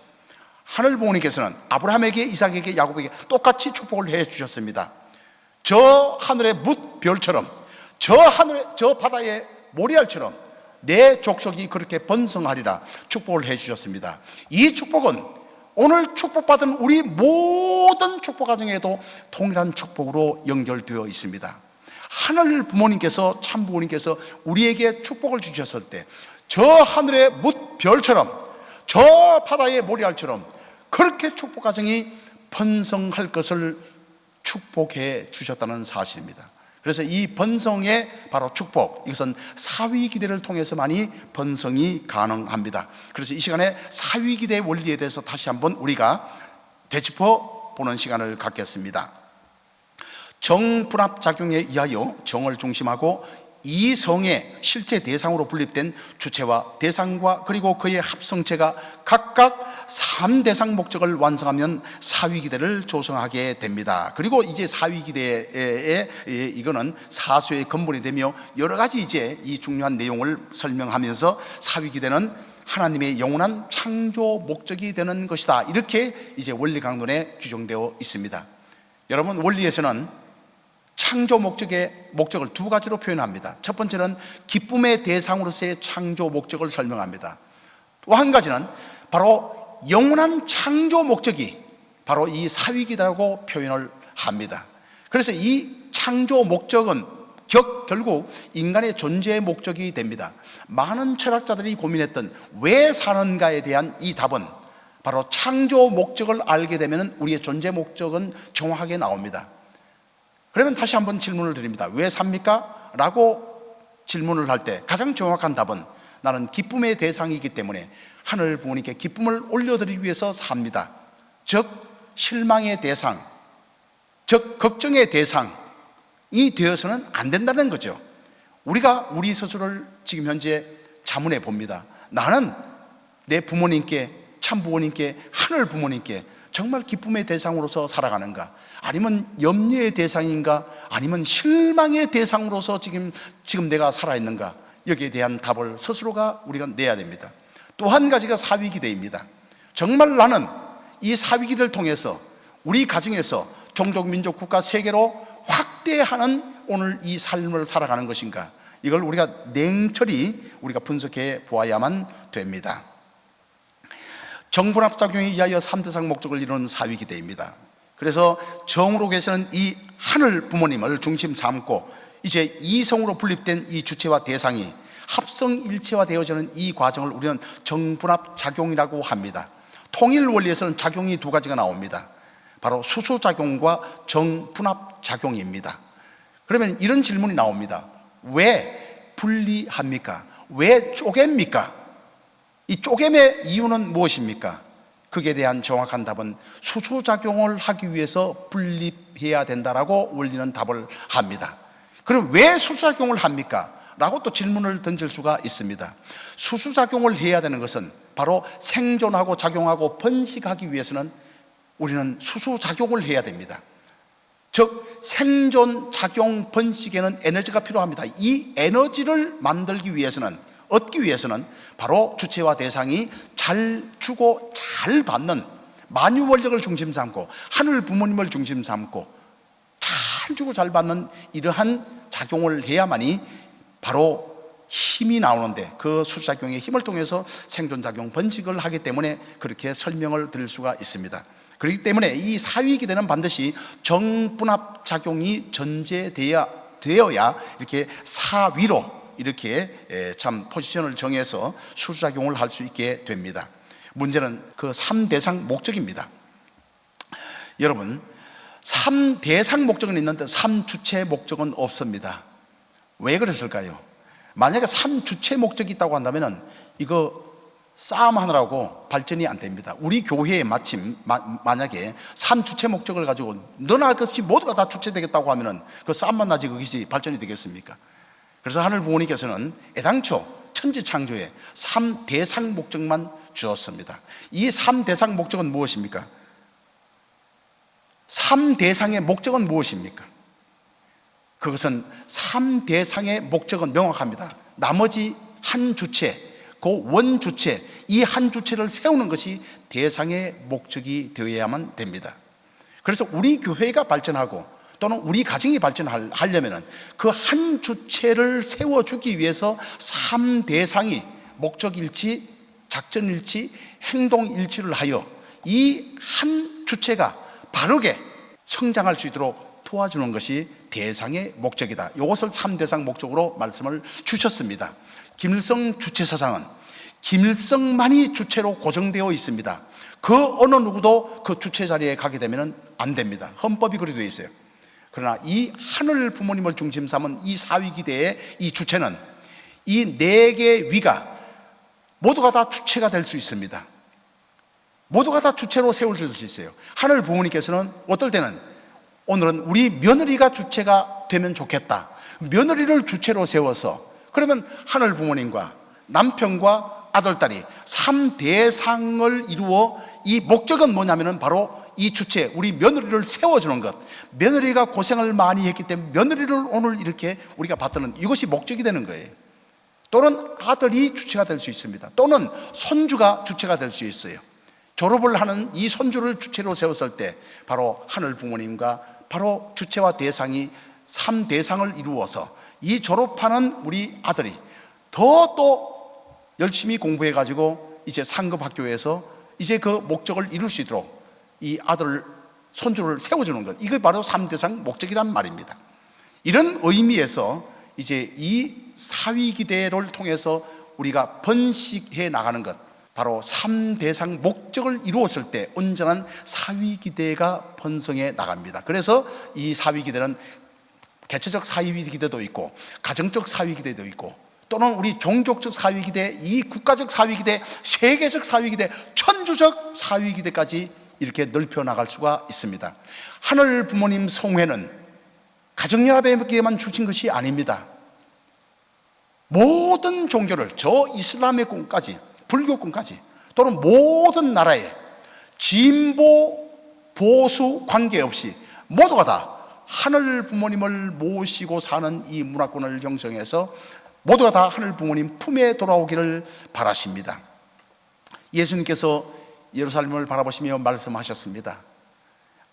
Speaker 1: 하늘 부모님께서는 아브라함에게, 이삭에게, 야곱에게 똑같이 축복을 해 주셨습니다. 저 하늘의 뭇별처럼, 저 바다의 모래알처럼 내 족속이 그렇게 번성하리라 축복을 해 주셨습니다. 이 축복은 오늘 축복받은 우리 모든 축복 가정에도 동일한 축복으로 연결되어 있습니다. 하늘 부모님께서, 참 부모님께서 우리에게 축복을 주셨을 때 저 하늘의 뭇별처럼, 저 바다의 모래알처럼 그렇게 축복 가정이 번성할 것을 축복해 주셨다는 사실입니다. 그래서 이 번성의 바로 축복, 이것은 사위기대를 통해서만이 번성이 가능합니다. 그래서 이 시간에 사위기대 원리에 대해서 다시 한번 우리가 되짚어 보는 시간을 갖겠습니다. 정분합작용에 의하여 정을 중심하고 이성의 실제 대상으로 분립된 주체와 대상과 그리고 그의 합성체가 각각 3대상 목적을 완성하면 사위기대를 조성하게 됩니다. 그리고 이제 사위기대의 이거는 사수의 근본이 되며 여러 가지 이제 이 중요한 내용을 설명하면서 사위기대는 하나님의 영원한 창조 목적이 되는 것이다, 이렇게 이제 원리 강론에 규정되어 있습니다. 여러분, 원리에서는 창조 목적을 두 가지로 표현합니다. 첫 번째는 기쁨의 대상으로서의 창조 목적을 설명합니다. 또 한 가지는 바로 영원한 창조 목적이 바로 이 사위기대라고 표현을 합니다. 그래서 이 창조 목적은 결국 인간의 존재의 목적이 됩니다. 많은 철학자들이 고민했던 왜 사는가에 대한 이 답은 바로 창조 목적을 알게 되면 우리의 존재 목적은 정확하게 나옵니다. 그러면 다시 한번 질문을 드립니다. 왜 삽니까? 라고 질문을 할 때 가장 정확한 답은 나는 기쁨의 대상이기 때문에 하늘 부모님께 기쁨을 올려드리기 위해서 삽니다. 즉 실망의 대상, 즉 걱정의 대상이 되어서는 안 된다는 거죠. 우리가 우리 스스로를 지금 현재 자문해 봅니다. 나는 내 부모님께, 참 부모님께, 하늘 부모님께 정말 기쁨의 대상으로서 살아가는가? 아니면 염려의 대상인가? 아니면 실망의 대상으로서 지금 내가 살아있는가? 여기에 대한 답을 스스로가 우리가 내야 됩니다. 또 한 가지가 사위기대입니다. 정말 나는 이 사위기대를 통해서 우리 가정에서 종족, 민족, 국가, 세계로 확대하는 오늘 이 삶을 살아가는 것인가? 이걸 우리가 냉철히 우리가 분석해 보아야만 됩니다. 정분합작용에 의하여 3대상 목적을 이루는 사위기대입니다. 그래서 정으로 계시는 이 하늘 부모님을 중심 삼고 이제 이성으로 분립된 이 주체와 대상이 합성일체화 되어지는 이 과정을 우리는 정분합작용이라고 합니다. 통일 원리에서는 작용이 두 가지가 나옵니다. 바로 수소작용과 정분합작용입니다. 그러면 이런 질문이 나옵니다. 왜 분리합니까? 왜 쪼갭니까? 이 쪼개의 이유는 무엇입니까? 그에 대한 정확한 답은 수소작용을 하기 위해서 분립해야 된다라고 원리는 답을 합니다. 그럼 왜 수소작용을 합니까? 라고 또 질문을 던질 수가 있습니다. 수소작용을 해야 되는 것은 바로 생존하고 작용하고 번식하기 위해서는 우리는 수소작용을 해야 됩니다. 즉 생존, 작용, 번식에는 에너지가 필요합니다. 이 에너지를 만들기 위해서는, 얻기 위해서는 바로 주체와 대상이 잘 주고 잘 받는 만유 원력을 중심 삼고 하늘 부모님을 중심 삼고 잘 주고 잘 받는 이러한 작용을 해야만이 바로 힘이 나오는데, 그 수작용의 힘을 통해서 생존작용, 번식을 하기 때문에 그렇게 설명을 드릴 수가 있습니다. 그렇기 때문에 이 사위기대는 반드시 정분합작용이 전제되어야 이렇게 사위로 이렇게 참 포지션을 정해서 수작용을 할 수 있게 됩니다. 문제는 그 3대상 목적입니다. 여러분, 3대상 목적은 있는데 3주체 목적은 없습니다. 왜 그랬을까요? 만약에 3주체 목적이 있다고 한다면 이거 싸움하느라고 발전이 안 됩니다. 우리 교회에 마침 만약에 3주체 목적을 가지고 너나 할 것 없이 모두가 다 주체되겠다고 하면 그 싸움만 나지 그것이 발전이 되겠습니까? 그래서 하늘 부모님께서는 애당초 천지 창조에 3대상 목적만 주었습니다. 이 3대상 목적은 무엇입니까? 3대상의 목적은 무엇입니까? 그것은 3대상의 목적은 명확합니다. 나머지 한 주체, 그 원주체, 이 한 주체를 세우는 것이 대상의 목적이 되어야만 됩니다. 그래서 우리 교회가 발전하고 또는 우리 가정이 발전하려면 그 한 주체를 세워주기 위해서 3대상이 목적일치, 작전일치, 행동일치를 하여 이 한 주체가 바르게 성장할 수 있도록 도와주는 것이 대상의 목적이다. 이것을 3대상 목적으로 말씀을 주셨습니다. 김일성 주체사상은 김일성만이 주체로 고정되어 있습니다. 그 어느 누구도 그 주체 자리에 가게 되면 안 됩니다. 헌법이 그리 되어 있어요. 그러나 이 하늘 부모님을 중심 삼은 이 사위기대의 이 주체는 이 네 개의 위가 모두가 다 주체가 될 수 있습니다. 모두가 다 주체로 세울 수 있어요. 하늘 부모님께서는 어떨 때는 오늘은 우리 며느리가 주체가 되면 좋겠다. 며느리를 주체로 세워서 그러면 하늘 부모님과 남편과 아들, 딸이 3대상을 이루어 이 목적은 뭐냐면 바로 이 주체, 우리 며느리를 세워주는 것. 며느리가 고생을 많이 했기 때문에 며느리를 오늘 이렇게 우리가 받드는 이것이 목적이 되는 거예요. 또는 아들이 주체가 될 수 있습니다. 또는 손주가 주체가 될 수 있어요. 졸업을 하는 이 손주를 주체로 세웠을 때 바로 하늘 부모님과 바로 주체와 대상이 3대상을 이루어서 이 졸업하는 우리 아들이 더 또 열심히 공부해가지고 이제 상급 학교에서 이제 그 목적을 이룰 수 있도록 이 아들, 손주를 세워주는 것. 이게 바로 3대상 목적이란 말입니다. 이런 의미에서 이제 이 사위기대를 통해서 우리가 번식해 나가는 것, 바로 3대상 목적을 이루었을 때 온전한 사위기대가 번성해 나갑니다. 그래서 이 사위기대는 개체적 사위기대도 있고 가정적 사위기대도 있고 또는 우리 종족적 사위기대, 이 국가적 사위기대, 세계적 사위기대, 천주적 사위기대까지 이렇게 넓혀 나갈 수가 있습니다. 하늘 부모님 성회는 가정연합에게만 주신 것이 아닙니다. 모든 종교를, 저 이슬람의권까지, 불교권까지 또는 모든 나라에 진보, 보수 관계없이 모두가 다 하늘 부모님을 모시고 사는 이 문화권을 형성해서 모두가 다 하늘 부모님 품에 돌아오기를 바라십니다. 예수님께서 예루살렘을 바라보시며 말씀하셨습니다.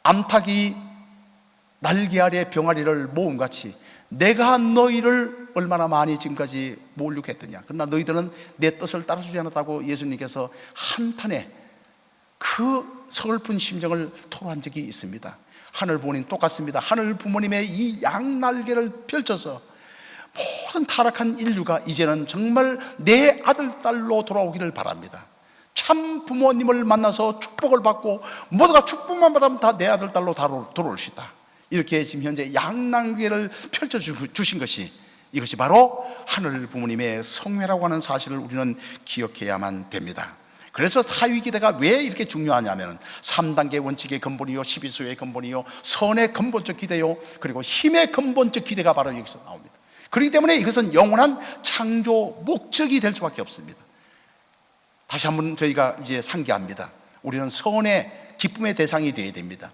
Speaker 1: 암탉이 날개 아래 병아리를 모음같이 내가 너희를 얼마나 많이 지금까지 모으려고 했더냐. 그러나 너희들은 내 뜻을 따라주지 않았다고 예수님께서 한탄에 그 서글픈 심정을 토로한 적이 있습니다. 하늘 부모님 똑같습니다. 하늘 부모님의 이 양날개를 펼쳐서 모든 타락한 인류가 이제는 정말 내 아들, 딸로 돌아오기를 바랍니다. 참 부모님을 만나서 축복을 받고 모두가 축복만 받으면 다 내 아들, 딸로 돌아올 수 있다. 이렇게 지금 현재 양날개를 펼쳐주신 것이 이것이 바로 하늘 부모님의 성회라고 하는 사실을 우리는 기억해야만 됩니다. 그래서 사위기대가 왜 이렇게 중요하냐면 3단계 원칙의 근본이요, 12수의 근본이요, 선의 근본적 기대요, 그리고 힘의 근본적 기대가 바로 여기서 나옵니다. 그렇기 때문에 이것은 영원한 창조 목적이 될 수밖에 없습니다. 다시 한번 저희가 이제 상기합니다. 우리는 선의 기쁨의 대상이 되어야 됩니다.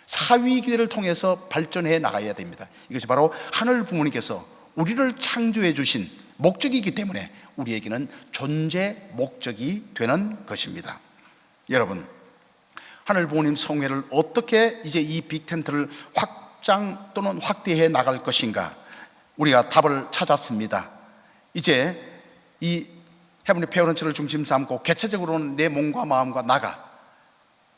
Speaker 1: 사위기대를 통해서 발전해 나가야 됩니다. 이것이 바로 하늘 부모님께서 우리를 창조해 주신 목적이기 때문에 우리에게는 존재 목적이 되는 것입니다. 여러분, 하늘 부모님 성회를 어떻게 이제 이 빅텐트를 확장 또는 확대해 나갈 것인가, 우리가 답을 찾았습니다. 이제 이 헤븐리 페어런츠를 중심 삼고 개체적으로는 내 몸과 마음과 나가,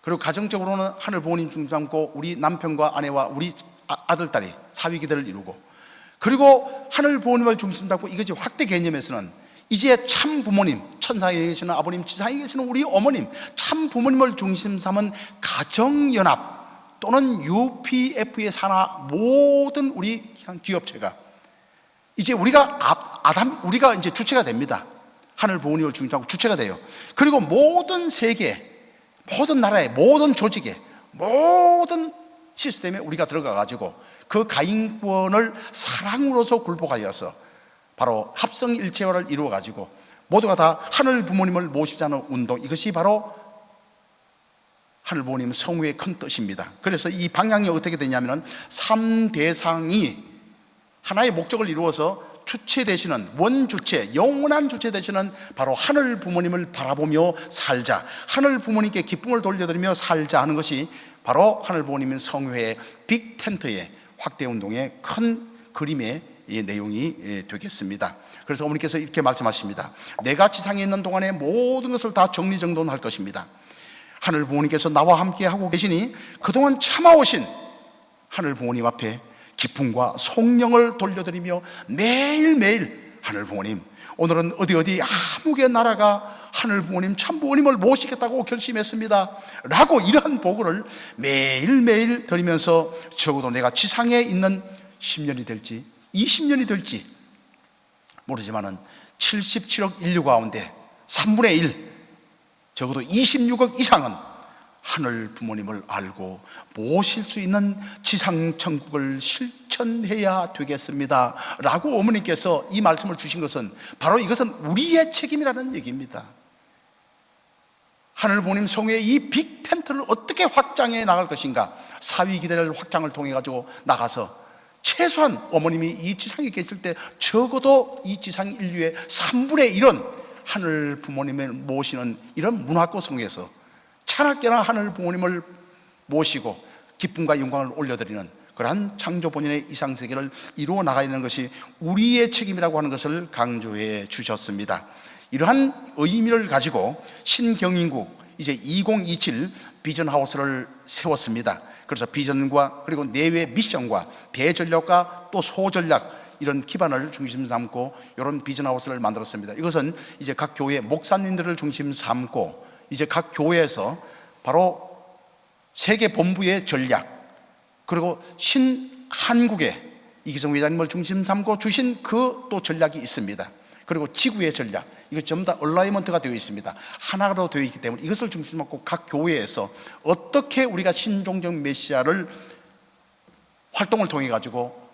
Speaker 1: 그리고 가정적으로는 하늘 부모님 중심 삼고 우리 남편과 아내와 우리 아들, 딸이 사위기대를 이루고, 그리고 하늘 부모님을 중심 삼고 이것이 확대 개념에서는 이제 참 부모님, 천상에 계시는 아버님, 지상에 계시는 우리 어머님, 참 부모님을 중심 삼은 가정연합 또는 UPF의 산하 모든 우리 기업체가 이제 우리가 이제 주체가 됩니다. 하늘 부모님을 중심하고 주체가 돼요. 그리고 모든 세계, 모든 나라의 모든 조직에, 모든 시스템에 우리가 들어가 가지고 그 가인권을 사랑으로서 굴복하여서 바로 합성일체화를 이루어 가지고 모두가 다 하늘 부모님을 모시자는 운동, 이것이 바로 하늘 부모님 성후의 큰 뜻입니다. 그래서 이 방향이 어떻게 되냐면 3대상이 하나의 목적을 이루어서 주체 되시는 원주체, 영원한 주체 되시는 바로 하늘 부모님을 바라보며 살자, 하늘 부모님께 기쁨을 돌려드리며 살자 하는 것이 바로 하늘 부모님 성회의 빅텐트의 확대 운동의 큰 그림의 내용이 되겠습니다. 그래서 어머니께서 이렇게 말씀하십니다. 내가 지상에 있는 동안에 모든 것을 다 정리정돈할 것입니다. 하늘 부모님께서 나와 함께 하고 계시니 그동안 참아오신 하늘 부모님 앞에 기쁨과 성령을 돌려드리며 매일매일 하늘 부모님, 오늘은 어디 아무개 나라가 하늘 부모님 참 부모님을 모시겠다고 결심했습니다 라고 이러한 보고를 매일매일 드리면서 적어도 내가 지상에 있는 10년이 될지 20년이 될지 모르지만은 77억 인류 가운데 3분의 1, 적어도 26억 이상은 하늘 부모님을 알고 모실 수 있는 지상천국을 실천해야 되겠습니다 라고 어머니께서 이 말씀을 주신 것은 바로 이것은 우리의 책임이라는 얘기입니다. 하늘 부모님 성회의 이 빅텐트를 어떻게 확장해 나갈 것인가, 사위기대를 확장을 통해 가지고 나가서 최소한 어머님이 이 지상에 계실 때 적어도 이 지상 인류의 3분의 1은 하늘 부모님을 모시는 이런 문화권 속에서 차납게나 하늘 부모님을 모시고 기쁨과 영광을 올려드리는 그러한 창조 본연의 이상세계를 이루어 나가야 하는 것이 우리의 책임이라고 하는 것을 강조해 주셨습니다. 이러한 의미를 가지고 신경인국 이제 2027 비전하우스를 세웠습니다. 그래서 비전과 그리고 내외 미션과 대전략과 또 소전략, 이런 기반을 중심 삼고 이런 비전하우스를 만들었습니다. 이것은 이제 각 교회 목사님들을 중심 삼고 이제 각 교회에서 바로 세계 본부의 전략, 그리고 신한국의 이기성 회장님을 중심 삼고 주신 그 또 전략이 있습니다. 그리고 지구의 전략, 이거 전부 다 얼라이먼트가 되어 있습니다. 하나로 되어 있기 때문에 이것을 중심 삼고 각 교회에서 어떻게 우리가 신종적 메시아를 활동을 통해 가지고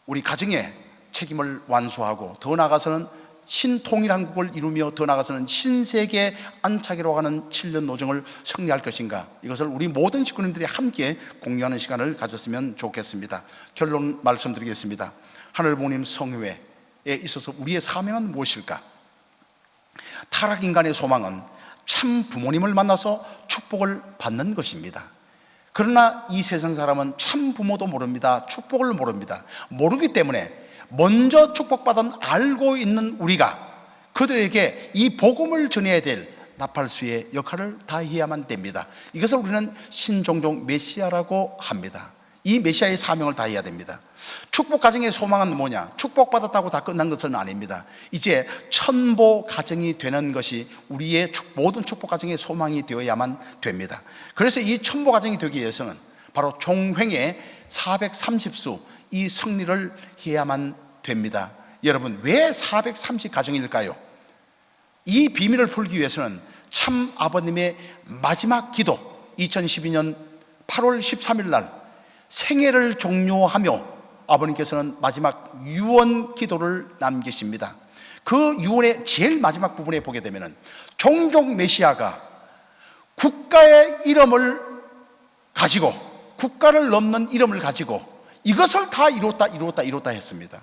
Speaker 1: 우리 가정의 책임을 완수하고 더 나아가서는 신통일한국을 이루며 더 나아가서는 신세계 안착이라고 하는 7년 노정을 승리할 것인가, 이것을 우리 모든 식구님들이 함께 공유하는 시간을 가졌으면 좋겠습니다. 결론 말씀드리겠습니다. 하늘 부모님 성회에 있어서 우리의 사명은 무엇일까? 타락 인간의 소망은 참 부모님을 만나서 축복을 받는 것입니다. 그러나 이 세상 사람은 참 부모도 모릅니다. 축복을 모릅니다. 모르기 때문에 먼저 축복받은 알고 있는 우리가 그들에게 이 복음을 전해야 될 나팔수의 역할을 다해야만 됩니다. 이것을 우리는 신종종 메시아라고 합니다. 이 메시아의 사명을 다해야 됩니다. 축복 가정의 소망은 뭐냐? 축복받았다고 다 끝난 것은 아닙니다. 이제 천보 가정이 되는 것이 우리의 모든 축복 가정의 소망이 되어야만 됩니다. 그래서 이 천보 가정이 되기 위해서는 바로 종횡의 430수 이 승리를 해야만 됩니다. 여러분, 왜 430 가정일까요? 이 비밀을 풀기 위해서는 참 아버님의 마지막 기도, 2012년 8월 13일 날 생애를 종료하며 아버님께서는 마지막 유언 기도를 남기십니다. 그 유언의 제일 마지막 부분에 보게 되면 종종 메시아가 국가의 이름을 가지고, 국가를 넘는 이름을 가지고 이것을 다 이뤘다 했습니다.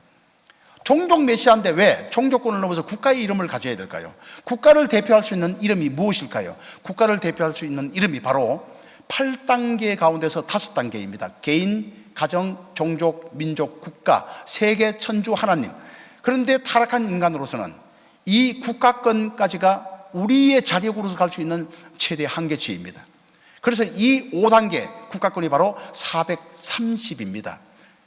Speaker 1: 종족 메시아인데 왜 종족권을 넘어서 국가의 이름을 가져야 될까요? 국가를 대표할 수 있는 이름이 무엇일까요? 국가를 대표할 수 있는 이름이 바로 8단계 가운데서 5단계입니다. 개인, 가정, 종족, 민족, 국가, 세계, 천주, 하나님. 그런데 타락한 인간으로서는 이 국가권까지가 우리의 자력으로서 갈 수 있는 최대 한계치입니다. 그래서 이 5단계 국가권이 바로 430입니다.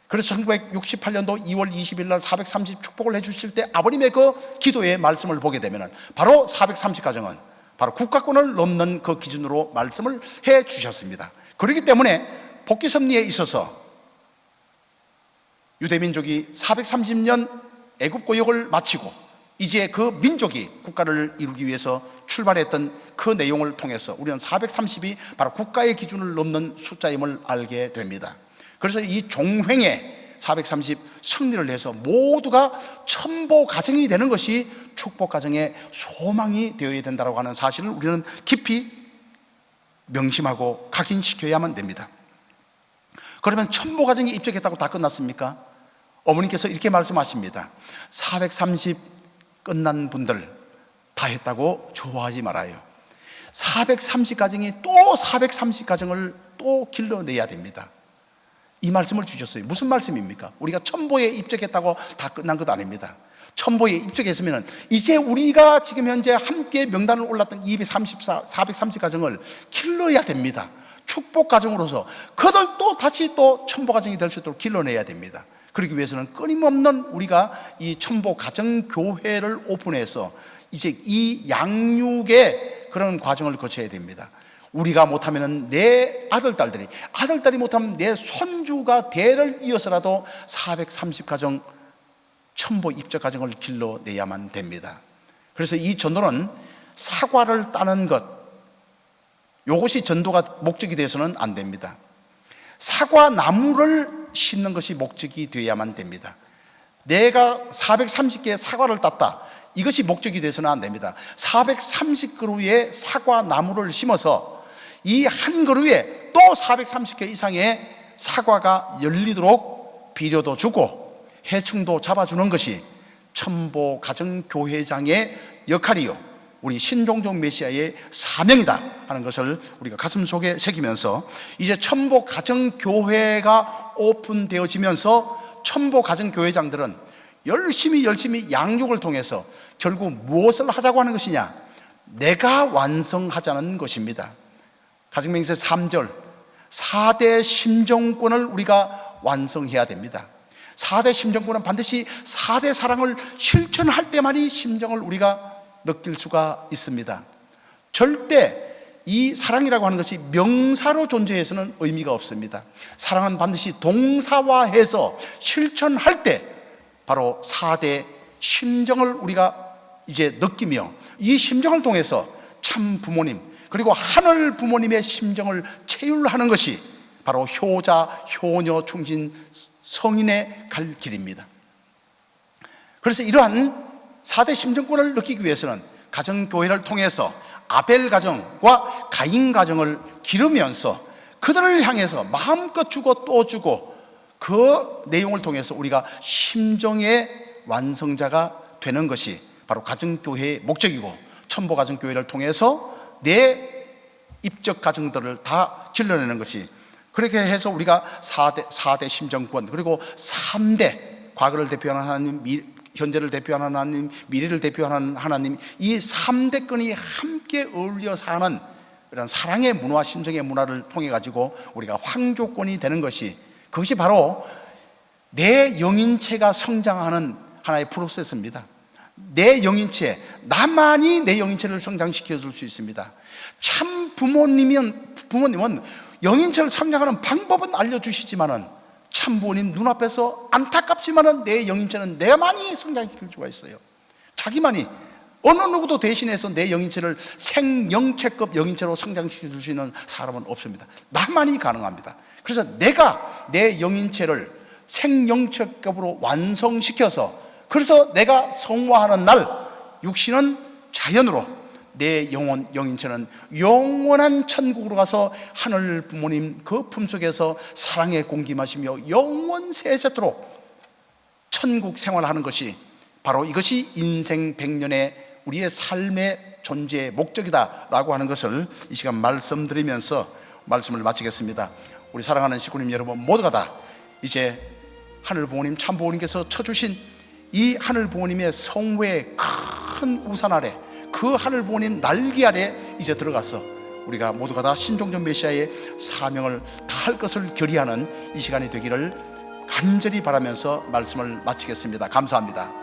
Speaker 1: 그래서 1968년도 2월 20일 날 430 축복을 해주실 때 아버님의 그 기도의 말씀을 보게 되면 바로 430 가정은 바로 국가권을 넘는 그 기준으로 말씀을 해 주셨습니다. 그렇기 때문에 복귀 섭리에 있어서 유대민족이 430년 애굽 고역을 마치고 이제 그 민족이 국가를 이루기 위해서 출발했던 그 내용을 통해서 우리는 430이 바로 국가의 기준을 넘는 숫자임을 알게 됩니다. 그래서 이 종횡에 430 승리를 해서 모두가 첨보 가정이 되는 것이 축복 가정의 소망이 되어야 된다고 하는 사실을 우리는 깊이 명심하고 각인시켜야만 됩니다. 그러면 첨보 가정이 입적했다고 다 끝났습니까? 어머니께서 이렇게 말씀하십니다. 430 끝난 분들 다 했다고 좋아하지 말아요. 430 가정이 또 430 가정을 또 길러내야 됩니다. 이 말씀을 주셨어요. 무슨 말씀입니까? 우리가 첨보에 입적했다고 다 끝난 것 아닙니다. 첨보에 입적했으면 이제 우리가 지금 현재 함께 명단을 올랐던 430 가정을 길러야 됩니다. 축복 가정으로서 그들 또 다시 또 첨보 가정이 될 수 있도록 길러내야 됩니다. 그러기 위해서는 끊임없는 우리가 이 첨보 가정 교회를 오픈해서 이제 이 양육의 그런 과정을 거쳐야 됩니다. 우리가 못하면 내 아들딸이 못하면 내 손주가 대를 이어서라도 430 가정 첨보 입적 가정을 길러내야만 됩니다. 그래서 이 전도는 사과를 따는 것, 이것이 전도가 목적이 되어서는 안 됩니다. 사과 나무를 심는 것이 목적이 되어야만 됩니다. 내가 430개의 사과를 땄다, 이것이 목적이 되어서는 안 됩니다. 430그루의 사과 나무를 심어서 이 한 그루에 또 430개 이상의 사과가 열리도록 비료도 주고 해충도 잡아주는 것이 첨보 가정교회장의 역할이요, 우리 신종종 메시아의 사명이다 하는 것을 우리가 가슴속에 새기면서 이제 첨보 가정교회가 오픈되어지면서 첨보 가정교회장들은 열심히 양육을 통해서 결국 무엇을 하자고 하는 것이냐? 내가 완성하자는 것입니다. 가정맹세 3절 4대 심정권을 우리가 완성해야 됩니다. 4대 심정권은 반드시 4대 사랑을 실천할 때만이 심정을 우리가 느낄 수가 있습니다. 절대 이 사랑이라고 하는 것이 명사로 존재해서는 의미가 없습니다. 사랑은 반드시 동사화해서 실천할 때 바로 4대 심정을 우리가 이제 느끼며 이 심정을 통해서 참 부모님 그리고 하늘 부모님의 심정을 체휼하는 것이 바로 효자, 효녀, 충신, 성인의 갈 길입니다. 그래서 이러한 4대 심정권을 느끼기 위해서는 가정교회를 통해서 아벨 가정과 가인 가정을 기르면서 그들을 향해서 마음껏 주고 또 주고 그 내용을 통해서 우리가 심정의 완성자가 되는 것이 바로 가정교회의 목적이고 첨보 가정교회를 통해서 내 입적 가정들을 다 길러내는 것이, 그렇게 해서 우리가 4대 심정권 그리고 3대 과거를 대표하는 하나님, 현재를 대표하는 하나님, 미래를 대표하는 하나님, 이 3대권이 함께 어울려 사는 이런 사랑의 문화, 심정의 문화를 통해 가지고 우리가 황조권이 되는 것이, 그것이 바로 내 영인체가 성장하는 하나의 프로세스입니다. 내 영인체, 나만이 내 영인체를 성장시켜 줄 수 있습니다. 참 부모님은 영인체를 성장하는 방법은 알려주시지만은 참 부모님 눈앞에서 안타깝지만은 내 영인체는 내만이 성장시킬 수가 있어요. 자기만이, 어느 누구도 대신해서 내 영인체를 생영체급 영인체로 성장시켜 줄 수 있는 사람은 없습니다. 나만이 가능합니다. 그래서 내가 내 영인체를 생영체급으로 완성시켜서, 그래서 내가 성화하는 날 육신은 자연으로, 내 영인체는 영원한 천국으로 가서 하늘 부모님 그 품속에서 사랑의 공기 마시며 영원 세세토록 천국 생활하는 것이 바로 이것이 인생 100년의 우리의 삶의 존재의 목적이다라고 하는 것을 이 시간 말씀드리면서 말씀을 마치겠습니다. 우리 사랑하는 식구님 여러분 모두가 다 이제 하늘 부모님, 참 부모님께서 쳐주신 이 하늘 부모님의 성회의 큰 우산 아래, 그 하늘 부모님 날개 아래 이제 들어가서 우리가 모두가 다 신종전 메시아의 사명을 다할 것을 결의하는 이 시간이 되기를 간절히 바라면서 말씀을 마치겠습니다. 감사합니다.